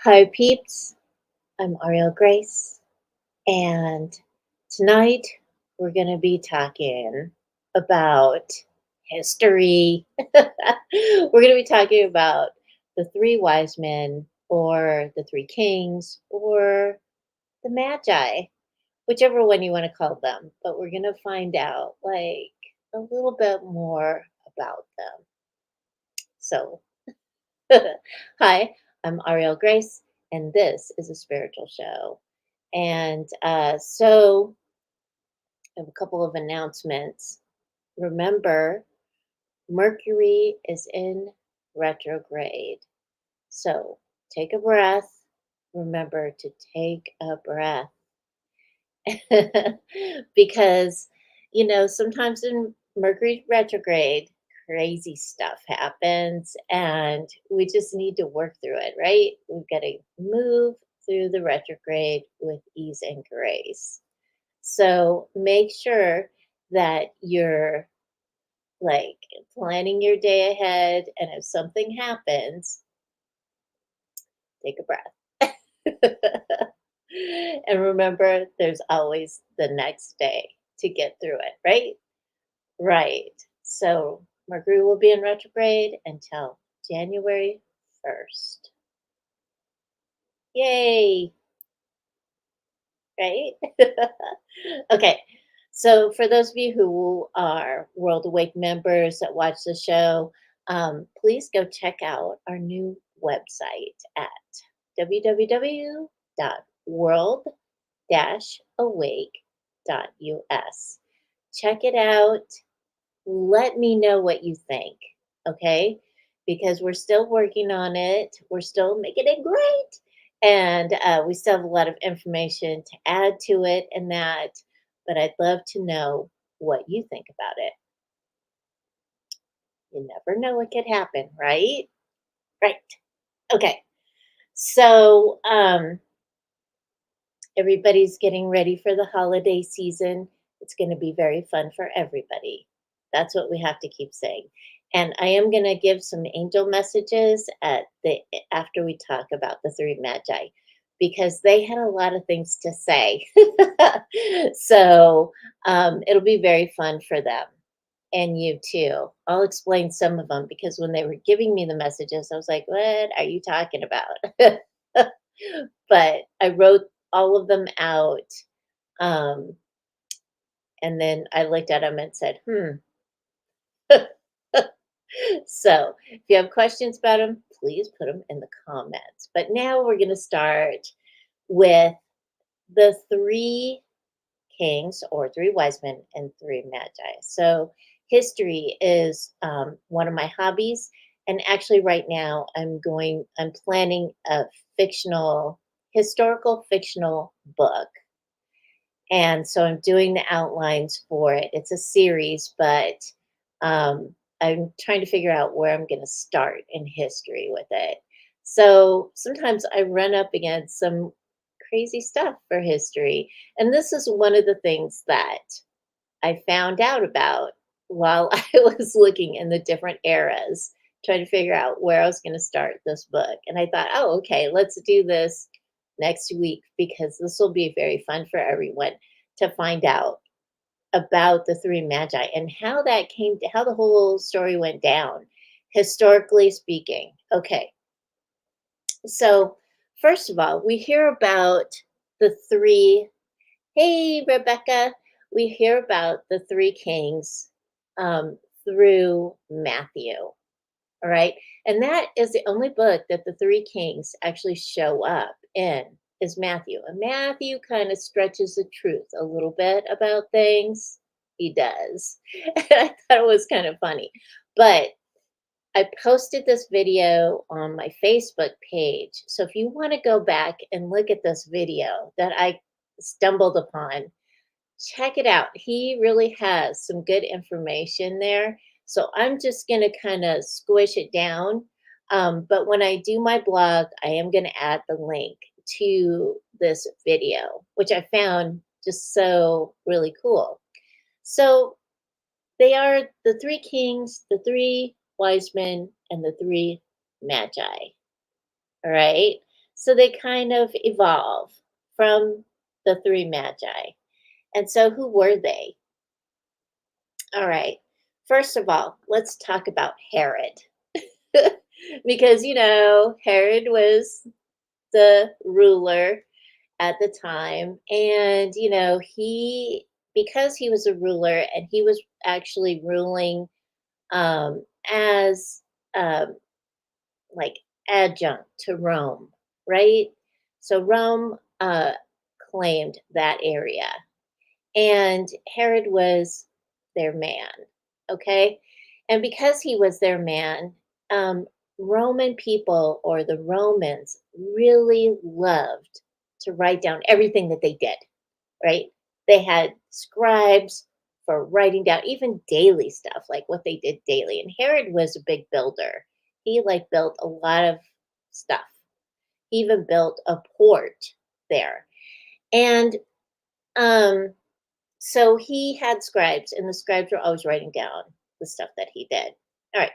Hi, peeps. I'm Ariel Grace, and tonight we're going to be talking about history. We're going to be talking about the three wise men, or the three kings, or the magi, whichever one you want to call them. But we're going to find out like a little bit more about them. So, hi, I'm Ariel Grace, and this is a spiritual show. And I have a couple of announcements. Remember, Mercury is in retrograde. So take a breath. Remember to take a breath. Because, sometimes in Mercury retrograde, crazy stuff happens and we just need to work through it, right? We've got to move through the retrograde with ease and grace. So make sure that you're like planning your day ahead. And if something happens, take a breath. And remember, there's always the next day to get through it, right? Right. So Mercury will be in retrograde until January 1st. Yay! Right? Okay. So for those of you who are World Awake members that watch the show, please go check out our new website at www.world-awake.us. Check it out. Let me know what you think, okay? Because we're still working on it. We're still making it great. And we still have a lot of information to add to it and that, but I'd love to know what you think about it. You never know what could happen, right? Right. Okay. So, everybody's getting ready for the holiday season. It's going to be very fun for everybody. That's what we have to keep saying. And I am going to give some angel messages at the after we talk about the three magi, because they had a lot of things to say. So it'll be very fun for them and you too. I'll explain some of them because when they were giving me the messages, I was like, "What are you talking about?" But I wrote all of them out. Um, and then I looked at them and said, hmm. So if you have questions about them, please put them in the comments. But now we're going to start with the three kings, or three wise men and three magi. So history is one of my hobbies. And actually right now I'm planning a historical fictional book. And so I'm doing the outlines for it. It's a series, but I'm trying to figure out where I'm going to start in history with it. So sometimes I run up against some crazy stuff for history. And this is one of the things that I found out about while I was looking in the different eras, trying to figure out where I was going to start this book. And I thought, oh, okay, let's do this next week because this will be very fun for everyone to find out about the three magi and how that came to how the whole story went down, historically speaking. Okay, so first of all, we hear about the three. Hey, Rebecca. We hear about the three kings through Matthew. All right. And that is the only book that the three kings actually show up in is Matthew. And Matthew kind of stretches the truth a little bit about things. He does. And I thought it was kind of funny. But I posted this video on my Facebook page. So if you want to go back and look at this video that I stumbled upon, check it out. He really has some good information there. So I'm just going to kind of squish it down. But when I do my blog, I am going to add the link to this video, which I found just so really cool. So they are the three kings, the three wise men, and the three magi. All right. So they kind of evolve from the three magi. And so who were they? All right. First of all, let's talk about Herod. Because, Herod was the ruler at the time. And, because he was a ruler and he was actually ruling as um, like adjunct to Rome, right? So Rome claimed that area, and Herod was their man, okay? And because he was their man, um, Roman people or the Romans really loved to write down everything that they did, right? They had scribes for writing down even daily stuff, like what they did daily. And Herod was a big builder. He like built a lot of stuff. He even built a port there. And um so he had scribes, and the scribes were always writing down the stuff that he did. All right.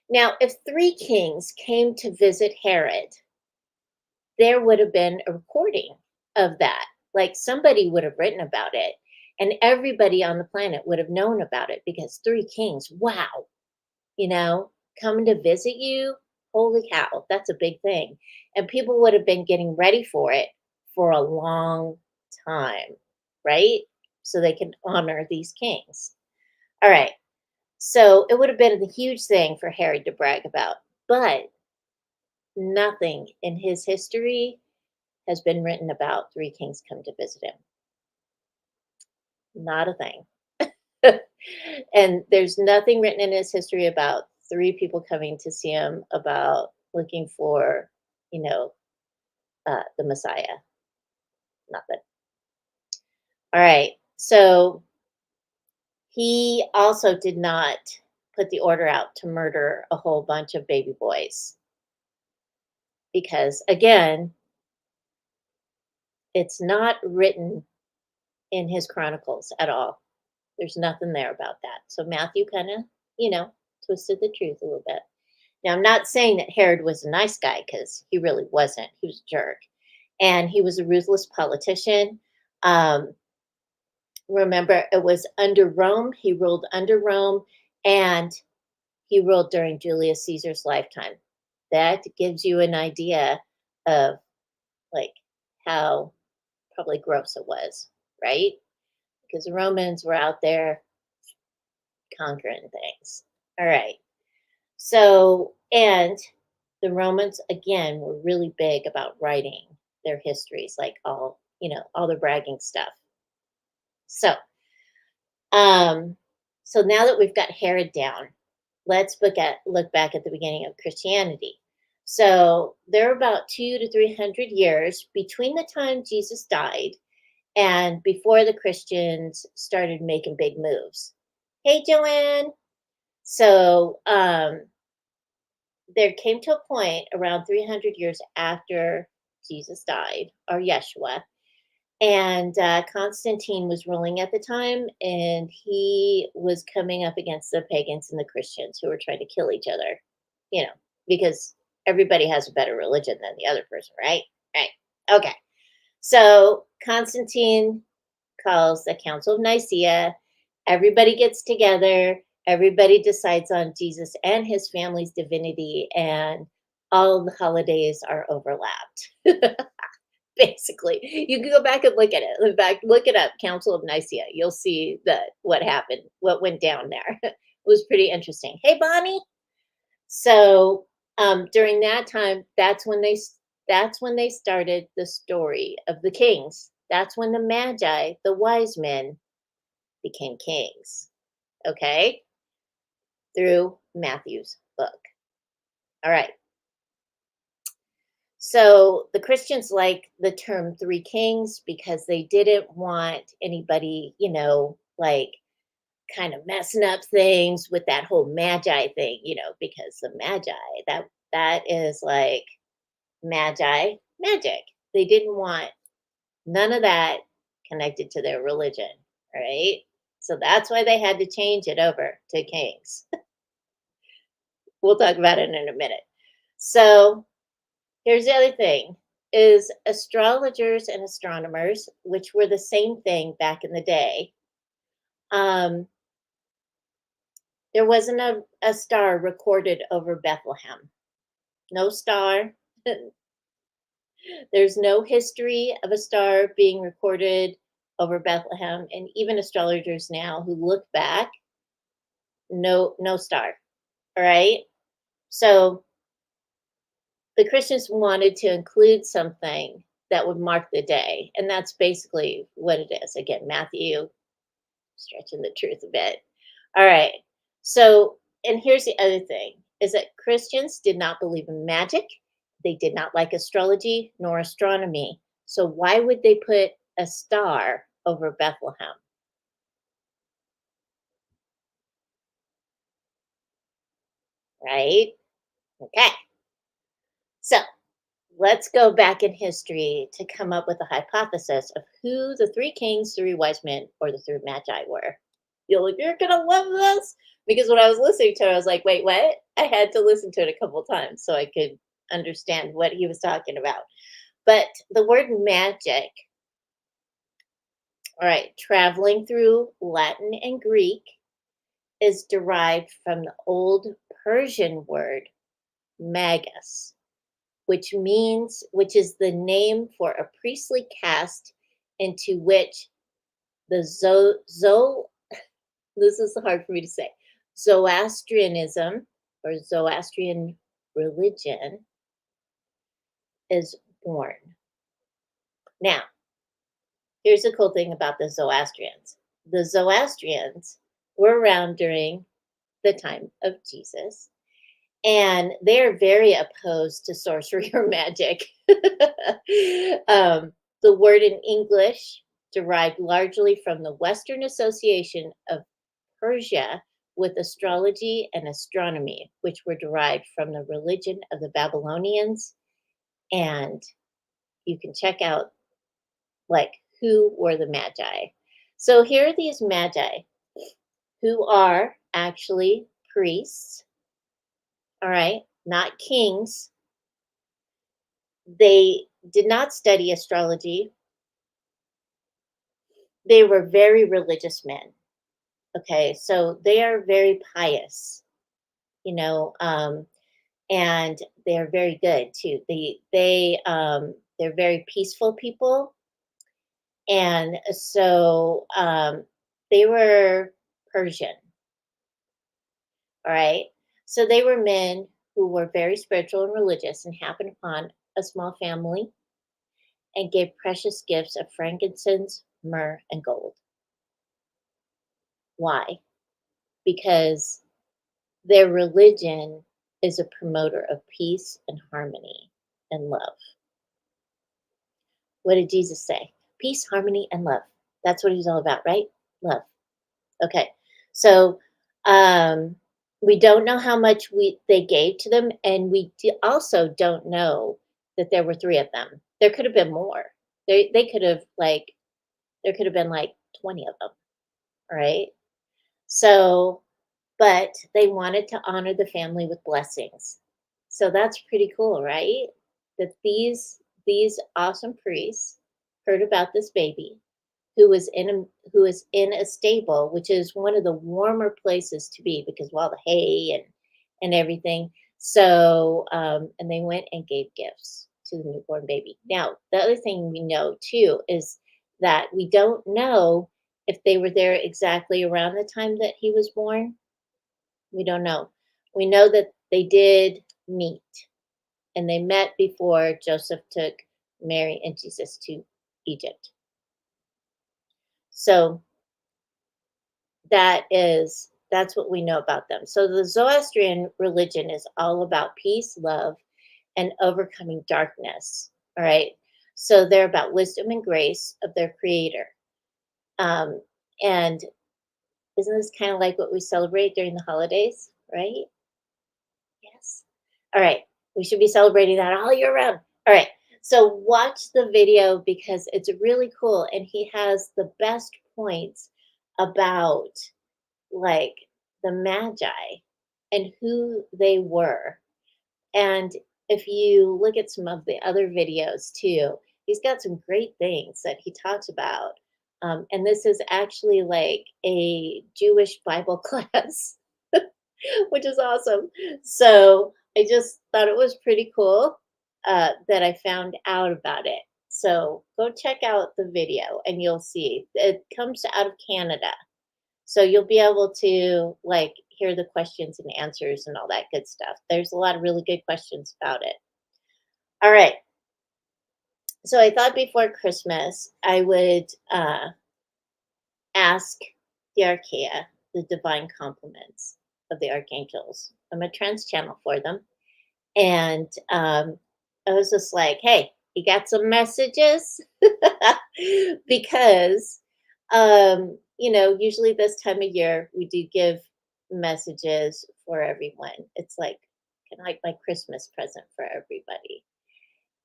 Now, if three kings came to visit Herod, there would have been a recording of that. Like somebody would have written about it, and everybody on the planet would have known about it because three kings, wow, you know, coming to visit you. Holy cow, that's a big thing. And people would have been getting ready for it for a long time, right? So they can honor these kings. All right. So it would have been a huge thing for Herod to brag about, but nothing in his history has been written about three kings come to visit him. Not a thing. And there's nothing written in his history about three people coming to see him about looking for, you know, the Messiah. Nothing. All right. So he also did not put the order out to murder a whole bunch of baby boys because, again, it's not written in his chronicles at all. There's nothing there about that. So Matthew kind of, twisted the truth a little bit. Now, I'm not saying that Herod was a nice guy because he really wasn't. He was a jerk. And he was a ruthless politician. Um, Remember, it was under Rome. He ruled under Rome, and he ruled during Julius Caesar's lifetime. That gives you an idea of like how probably gross it was, right? Because the Romans were out there conquering things. All right. So, and the Romans, again, were really big about writing their histories, like all the bragging stuff. So, um, so now that we've got Herod down, let's look back at the beginning of Christianity. So there are about 200 to 300 years between the time Jesus died and before the Christians started making big moves. Hey, Joanne. So there came to a point around 300 years after Jesus died, or Yeshua, and Constantine was ruling at the time, and he was coming up against the pagans and the Christians who were trying to kill each other, you know, because everybody has a better religion than the other person, right? Right. Okay. So Constantine calls the Council of Nicaea. Everybody gets together. Everybody decides on Jesus and his family's divinity, and all the holidays are overlapped. Basically, you can go back and look at it. In fact, look it up, Council of Nicaea. You'll see that what happened, what went down there. It was pretty interesting. Hey, Bonnie. So during that time, that's when they started the story of the kings. That's when the Magi, the wise men, became kings. Okay, through Matthew's book. All right. So the Christians like the term three kings because they didn't want anybody, like kind of messing up things with that whole magi thing, because the magi, that is like magi magic. They didn't want none of that connected to their religion, right? So that's why they had to change it over to kings. We'll talk about it in a minute. So here's the other thing is astrologers and astronomers, which were the same thing back in the day. Um, there wasn't a star recorded over Bethlehem. No star. There's no history of a star being recorded over Bethlehem. And even astrologers now who look back, no star. All right. So the Christians wanted to include something that would mark the day. And that's basically what it is. Again, Matthew stretching the truth a bit. All right. So, and here's the other thing is that Christians did not believe in magic. They did not like astrology nor astronomy. So why would they put a star over Bethlehem? Right? Okay. So let's go back in history to come up with a hypothesis of who the three kings, three wise men, or the three magi were. You're gonna love this because when I was listening to it, I was like, wait, what? I had to listen to it a couple times so I could understand what he was talking about. But the word magic, all right, traveling through Latin and Greek, is derived from the old Persian word magus, which is the name for a priestly caste into which the this is hard for me to say, Zoroastrianism or Zoroastrian religion is born. Now, here's the cool thing about the Zoroastrians. The Zoroastrians were around during the time of Jesus, and they're very opposed to sorcery or magic. The word in English derived largely from the Western association of Persia with astrology and astronomy, which were derived from the religion of the Babylonians. And you can check out like who were the magi. So here are these magi who are actually priests, all right, not kings. They did not study astrology. They were very religious men. Okay, so they are very pious, you know, and they're very good too. They're very peaceful people, and so they were Persian. All right, so they were men who were very spiritual and religious, and happened upon a small family and gave precious gifts of frankincense, myrrh, and gold. Why? Because their religion is a promoter of peace and harmony and love. What did Jesus say? Peace, harmony, and love. That's what he's all about, right? Love. Okay. So um, we don't know how much they gave to them, and also don't know that there were three of them. There could have been more. They could have there could have been like 20 of them, right? So, but they wanted to honor the family with blessings. So that's pretty cool, right? That these awesome priests heard about this baby who is in a stable, which is one of the warmer places to be because of all the hay and everything. So and they went and gave gifts to the newborn baby. Now, the other thing we know too is that we don't know if they were there exactly around the time that he was born. We don't know. We know that they did meet, and they met before Joseph took Mary and Jesus to Egypt. So that's what we know about them. So the Zoroastrian religion is all about peace, love, and overcoming darkness. All right. So they're about wisdom and grace of their creator. Um, and isn't this kind of like what we celebrate during the holidays, right? Yes. All right. We should be celebrating that all year round. All right. So watch the video because it's really cool. And he has the best points about like the magi and who they were. And if you look at some of the other videos too, he's got some great things that he talks about. And this is actually like a Jewish Bible class, which is awesome. So I just thought it was pretty cool that I found out about it. So go check out the video and you'll see it comes out of Canada. So you'll be able to like hear the questions and answers and all that good stuff. There's a lot of really good questions about it. All right. So I thought before Christmas I would ask the Archeia, the divine compliments of the archangels. I'm a trans channel for them. And I was just like, hey, you got some messages? Because, usually this time of year, we do give messages for everyone. It's like kind of like my Christmas present for everybody.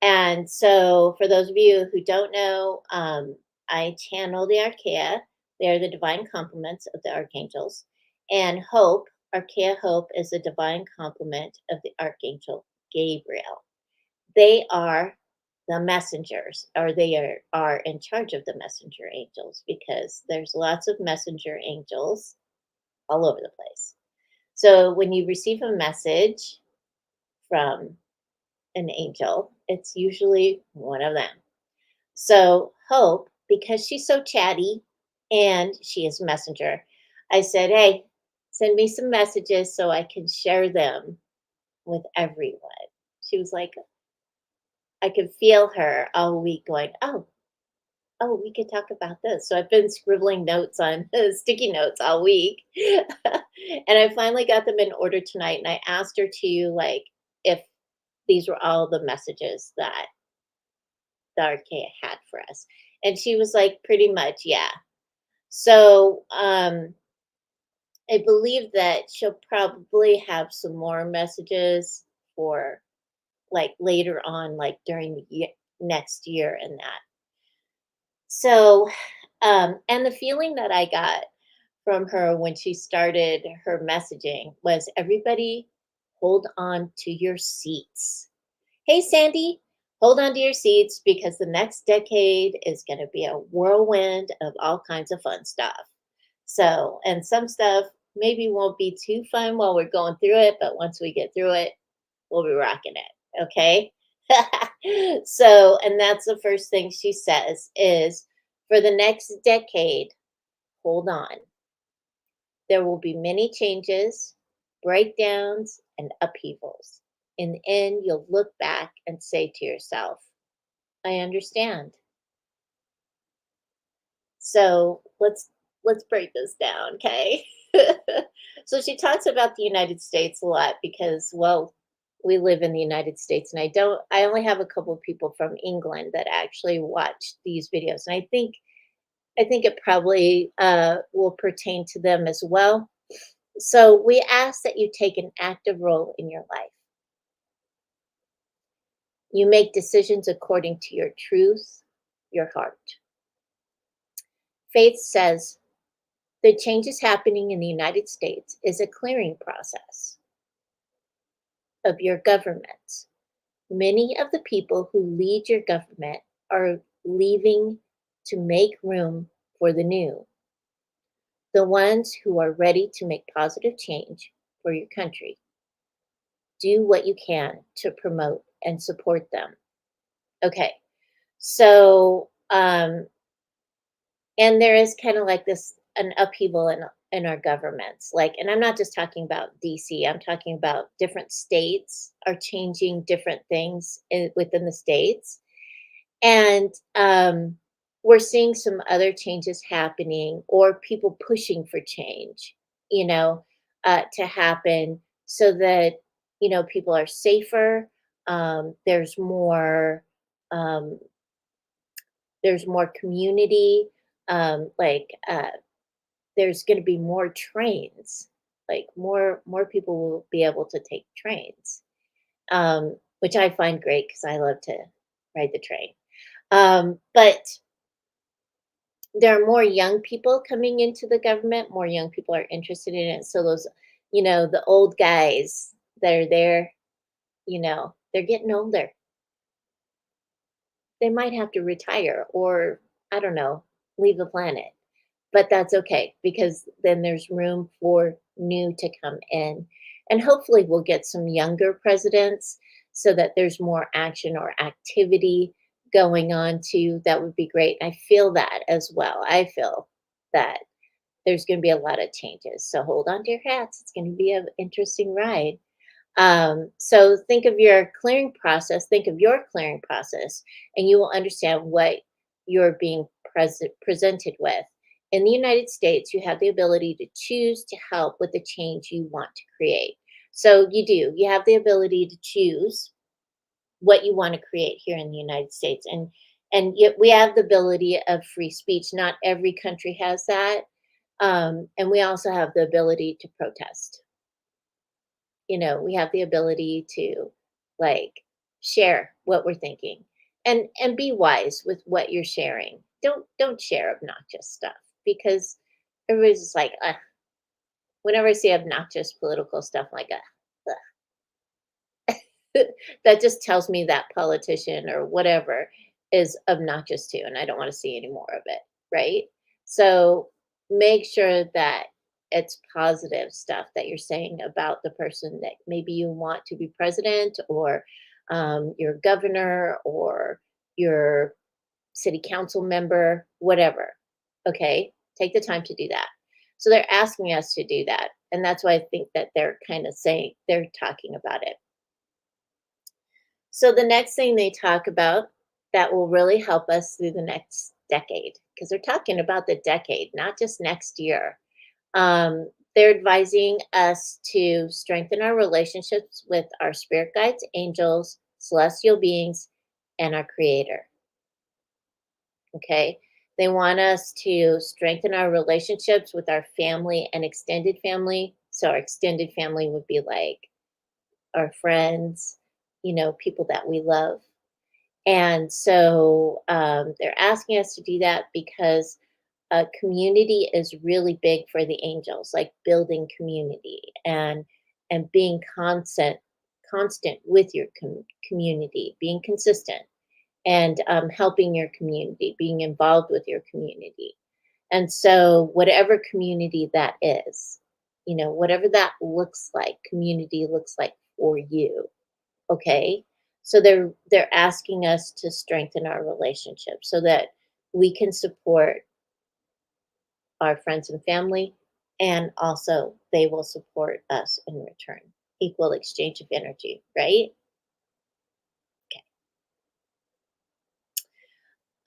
And so, for those of you who don't know, I channel the Archeia. They're the divine complements of the archangels. And Hope, Archeia Hope, is a divine complement of the archangel Gabriel. They are the messengers, or they are in charge of the messenger angels because there's lots of messenger angels all over the place. So, when you receive a message from an angel, it's usually one of them. So Hope, because she's so chatty and she is a messenger, I said, hey, send me some messages so I can share them with everyone. She was like, I could feel her all week going, oh, we could talk about this. So I've been scribbling notes on sticky notes all week. And I finally got them in order tonight. And I asked her to like if these were all the messages that the Archeia had for us. And she was like, pretty much, yeah. So I believe that she'll probably have some more messages for like later on, like during the next year and that. So, and the feeling that I got from her when she started her messaging was everybody hold on to your seats. Hey, Sandy, hold on to your seats because the next decade is going to be a whirlwind of all kinds of fun stuff. So, and some stuff maybe won't be too fun while we're going through it, but once we get through it, we'll be rocking it. Okay. So, and that's the first thing she says is for the next decade, hold on. There will be many changes, breakdowns, and upheavals. In the end, you'll look back and say to yourself, I understand. So let's break this down, okay? So she talks about the United States a lot because, well, we live in the United States, and I only have a couple of people from England that actually watch these videos, and I think it probably will pertain to them as well. So we ask that you take an active role in your life. You make decisions according to your truth, your heart. Faith says the changes happening in the United States is a clearing process of your government. Many of the people who lead your government are leaving to make room for the new, the ones who are ready to make positive change for your country. Do what you can to promote and support them. Okay, so and there is kind of like this an upheaval in our governments, like, and I'm not just talking about DC, I'm talking about different states are changing different things within the states. And we're seeing some other changes happening or people pushing for change, to happen so that people are safer. There's more um, there's more community, like there's going to be more trains, like more people will be able to take trains, which I find great because I love to ride the train. But there are more young people coming into the government, more young people are interested in it, so those the old guys that are there, They're getting older. They might have to retire or, I don't know, leave the planet. But that's okay because then there's room for new to come in. And hopefully we'll get some younger presidents so that there's more action or activity going on too. That would be great. I feel that as well. I feel that there's going to be a lot of changes. So hold on to your hats. It's going to be an interesting ride. So think of your clearing process, think of your clearing process, and you will understand what you're being presented with. In the United States, you have the ability to choose to help with the change you want to create. So you have the ability to choose what you want to create here in the United States. And yet we have the ability of free speech. Not every country has that. And we also have the ability to protest. We have the ability to like share what we're thinking and be wise with what you're sharing. Don't share obnoxious stuff because everybody's just like, whenever I see obnoxious political stuff, I'm like, that just tells me that politician or whatever is obnoxious too, and I don't want to see any more of it, right? So make sure that it's positive stuff that you're saying about the person that maybe you want to be president or your governor or your city council member, whatever. Okay, take the time to do that. So they're asking us to do that, and that's why I think that they're kind of saying they're talking about it. So the next thing they talk about that will really help us through the next decade, because they're talking about the decade, not just next year. They're advising us to strengthen our relationships with our spirit guides, angels, celestial beings, and our creator. Okay. They want us to strengthen our relationships with our family and extended family. So our extended family would be like our friends, people that we love. And so they're asking us to do that because community is really big for the angels, like building community and being constant with your community, being consistent and helping your community, being involved with your community. And so whatever community that is, whatever that looks like, community looks like for you. Okay. So they're asking us to strengthen our relationship so that we can support our friends and family, and also they will support us in return. Equal exchange of energy, right?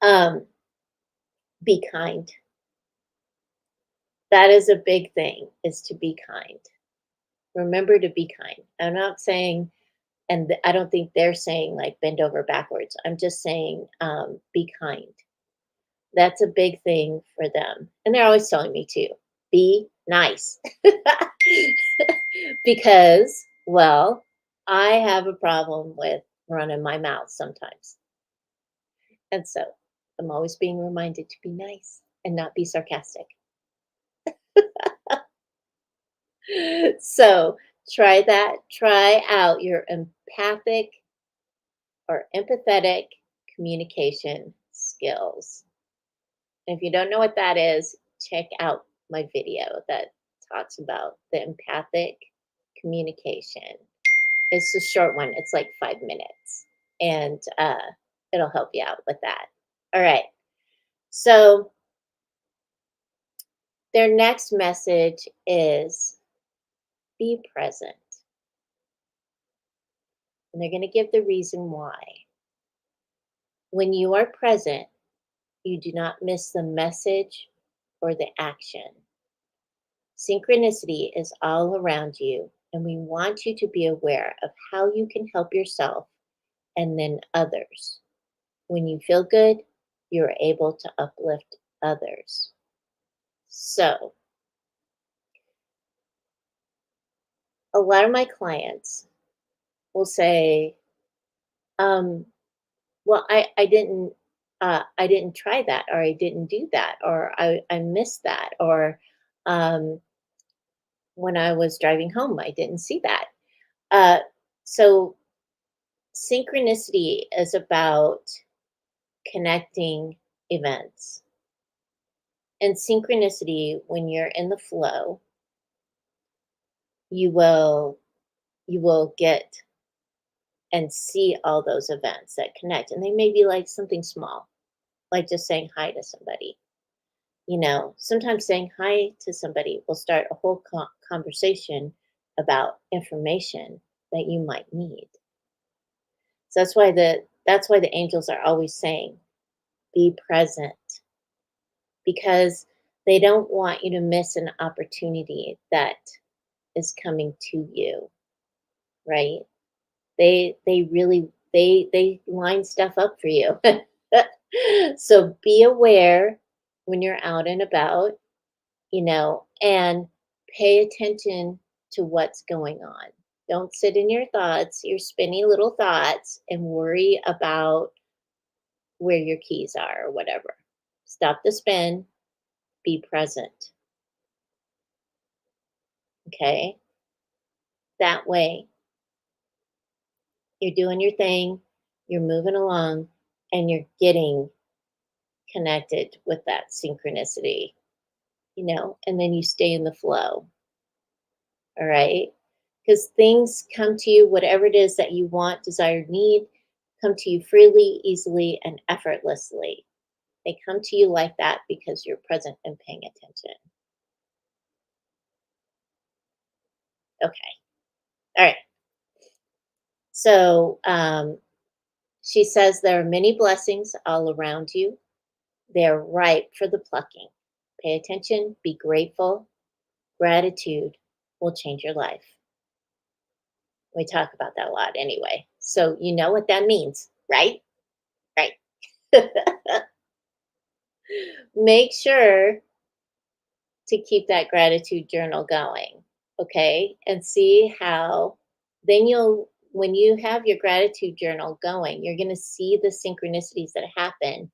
Okay. Be kind. That is a big thing, is to be kind. Remember to be kind. I'm not saying, and I don't think they're saying like bend over backwards. I'm just saying be kind. That's a big thing for them. And they're always telling me to be nice. Because, well, I have a problem with running my mouth sometimes. And so I'm always being reminded to be nice and not be sarcastic. So try that. Try out your empathic or empathetic communication skills. If you don't know what that is, check out my video that talks about the empathic communication. It's a short one, it's like 5 minutes, and it'll help you out with that. All right. So their next message is be present. And they're going to give the reason why. When you are present, you do not miss the message or the action. Synchronicity is all around you, and we want you to be aware of how you can help yourself and then others. When you feel good, you're able to uplift others. So, a lot of my clients will say, um, well, I didn't try that, or I didn't do that, or I missed that, or um, when I was driving home, I didn't see that. Uh, so Synchronicity is about connecting events. And synchronicity, when you're in the flow, you will you will get and see all those events that connect. And they may be like something small, like just saying hi to somebody. Sometimes saying hi to somebody will start a whole conversation about information that you might need. So that's why the angels are always saying, be present, because they don't want you to miss an opportunity that is coming to you, right? They line stuff up for you. So be aware when you're out and about, and pay attention to what's going on. Don't sit in your thoughts, your spinny little thoughts, and worry about where your keys are or whatever. Stop the spin, be present. Okay? That way, you're doing your thing, you're moving along, and you're getting connected with that synchronicity, and then you stay in the flow. All right? Because things come to you, whatever it is that you want, desire, need, come to you freely, easily, and effortlessly. They come to you like that because you're present and paying attention. Okay. All right. So she says there are many blessings all around you. They're ripe for the plucking. Pay attention, be grateful. Gratitude will change your life. We talk about that a lot anyway. So you know what that means, right? Right. Make sure to keep that gratitude journal going, okay? And see how then when you have your gratitude journal going, you're going to see the synchronicities that happen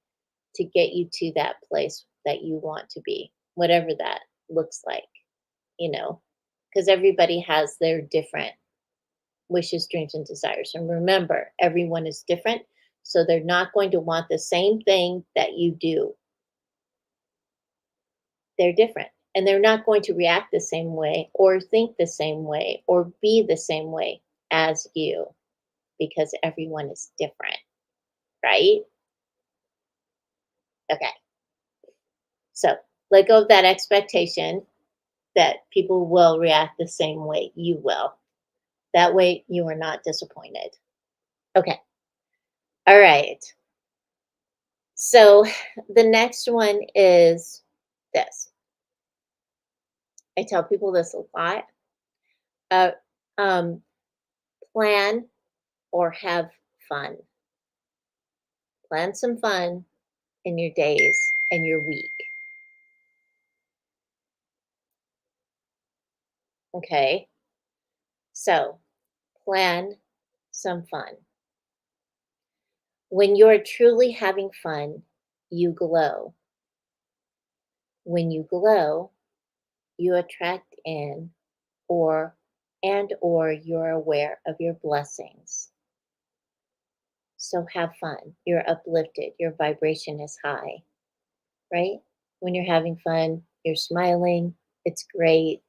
to get you to that place that you want to be, whatever that looks like, you know, because everybody has their different wishes, dreams, and desires. And remember, everyone is different. So they're not going to want the same thing that you do. They're different. And they're not going to react the same way or think the same way or be the same way as you because everyone is different, right? Okay. So let go of that expectation that people will react the same way you will. That way you are not disappointed. Okay. All right. So the next one is this. I tell people this a lot. Uh, um, plan or have fun. Plan some fun in your days and your week. Okay. So plan some fun. When you're truly having fun, you glow. When you glow, you attract in or you're aware of your blessings. So have fun. You're uplifted. Your vibration is high, right? When you're having fun, you're smiling. It's great.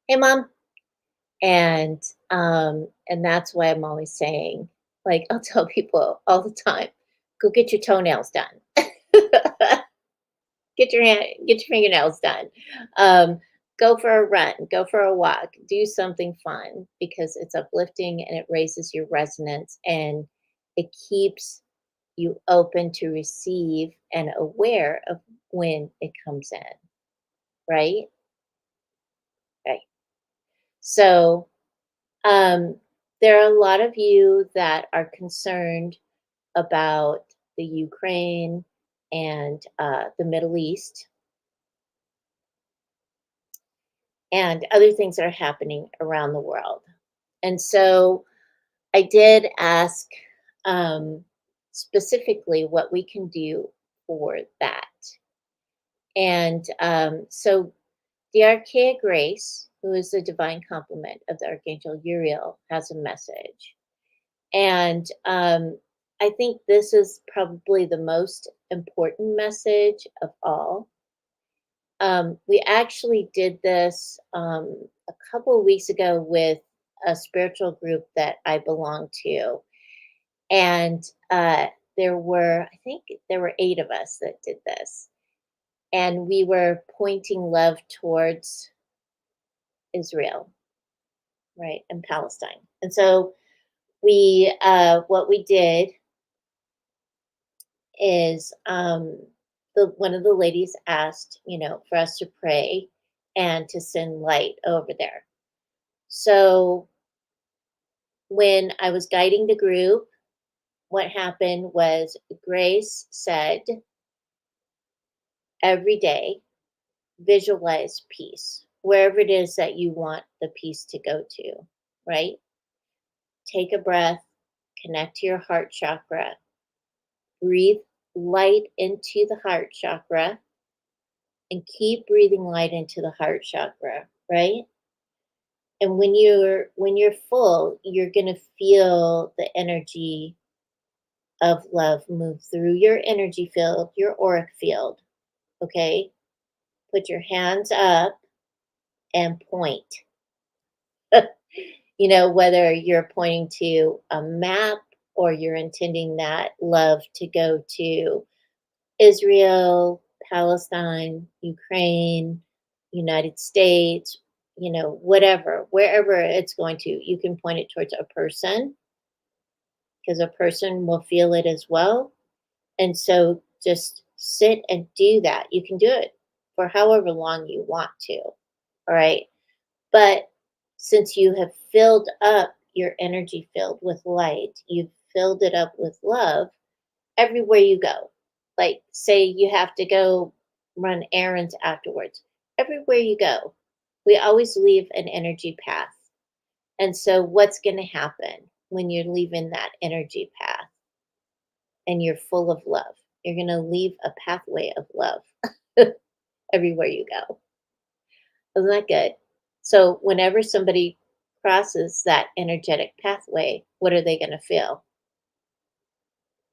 Hey, mom. And that's why I'm always saying, like, I'll tell people all the time, go get your toenails done. Get your fingernails done. Um, go for a run, go for a walk, do something fun because it's uplifting and it raises your resonance and it keeps you open to receive and aware of when it comes in, right? Right. So um, there are a lot of you that are concerned about the Ukraine and the Middle East and other things that are happening around the world. And so I did ask specifically what we can do for that. And so the Archeia Grace, who is the divine complement of the Archangel Uriel, has a message. And I think this is probably the most important message of all. We actually did this a couple of weeks ago with a spiritual group that I belong to. And I think there were 8 of us that did this. And we were pointing love towards Israel, right, and Palestine. And so what we did is the one of the ladies asked, for us to pray and to send light over there. So when I was guiding the group, what happened was Grace said every day, visualize peace, wherever it is that you want the peace to go to, right? Take a breath, connect to your heart chakra, breathe light into the heart chakra, and keep breathing light into the heart chakra, right? And when you're full, you're going to feel the energy of love move through your energy field, your auric field, okay? Put your hands up and point. Whether you're pointing to a map or you're intending that love to go to Israel, Palestine, Ukraine, United States, whatever, wherever it's going to, you can point it towards a person because a person will feel it as well. And so just sit and do that. You can do it for however long you want to. All right. But since you have filled up your energy field with light, you've filled it up with love everywhere you go. Like, say you have to go run errands afterwards. Everywhere you go, we always leave an energy path. And so, what's going to happen when you're leaving that energy path and you're full of love? You're going to leave a pathway of love everywhere you go. Isn't that good? So, whenever somebody crosses that energetic pathway, what are they going to feel?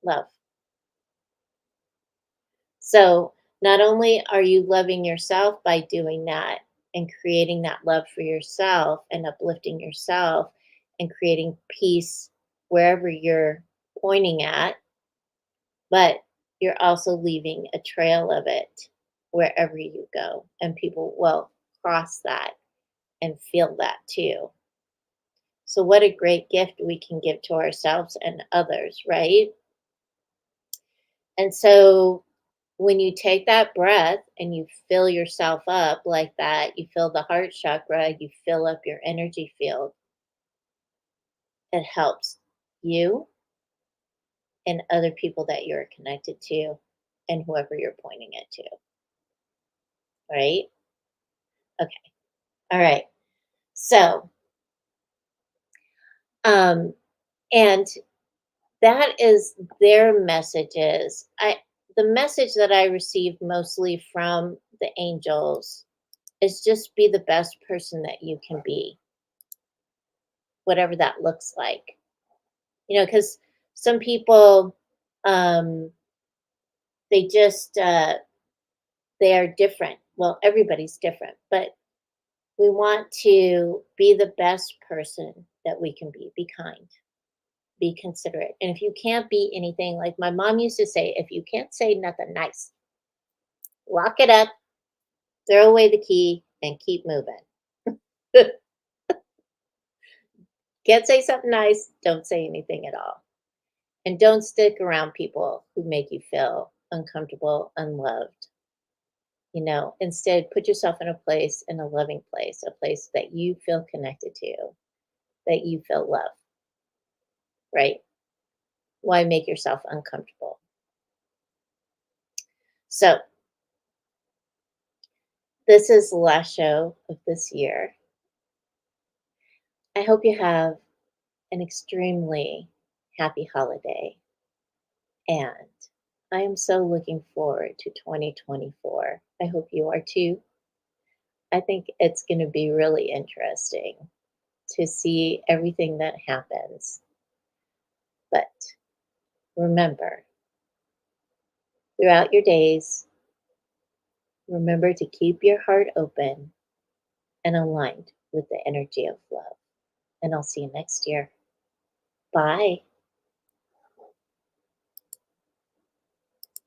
Love. So, not only are you loving yourself by doing that and creating that love for yourself and uplifting yourself and creating peace wherever you're pointing at, but you're also leaving a trail of it wherever you go. And people will cross that and feel that too. So, what a great gift we can give to ourselves and others, right? And so, when you take that breath and you fill yourself up like that, you fill the heart chakra, you fill up your energy field, it helps you and other people that you're connected to and whoever you're pointing it to, right? Okay. All right. So, um, and that is their messages. The message that I received mostly from the angels is just be the best person that you can be, whatever that looks like. Because some people, um, they just they are different. Well, everybody's different, but we want to be the best person that we can be. Be kind, be considerate, and if you can't be anything, like my mom used to say, if you can't say nothing nice, lock it up, throw away the key, and keep moving. Can't say something nice, don't say anything at all. And don't stick around people who make you feel uncomfortable, unloved. Instead, put yourself in a loving place, a place that you feel connected to, that you feel love, right? Why make yourself uncomfortable? So, this is the last show of this year. I hope you have an extremely happy holiday. And I am so looking forward to 2024. I hope you are too. I think it's going to be really interesting to see everything that happens. But remember, throughout your days, remember to keep your heart open and aligned with the energy of love. And I'll see you next year. Bye.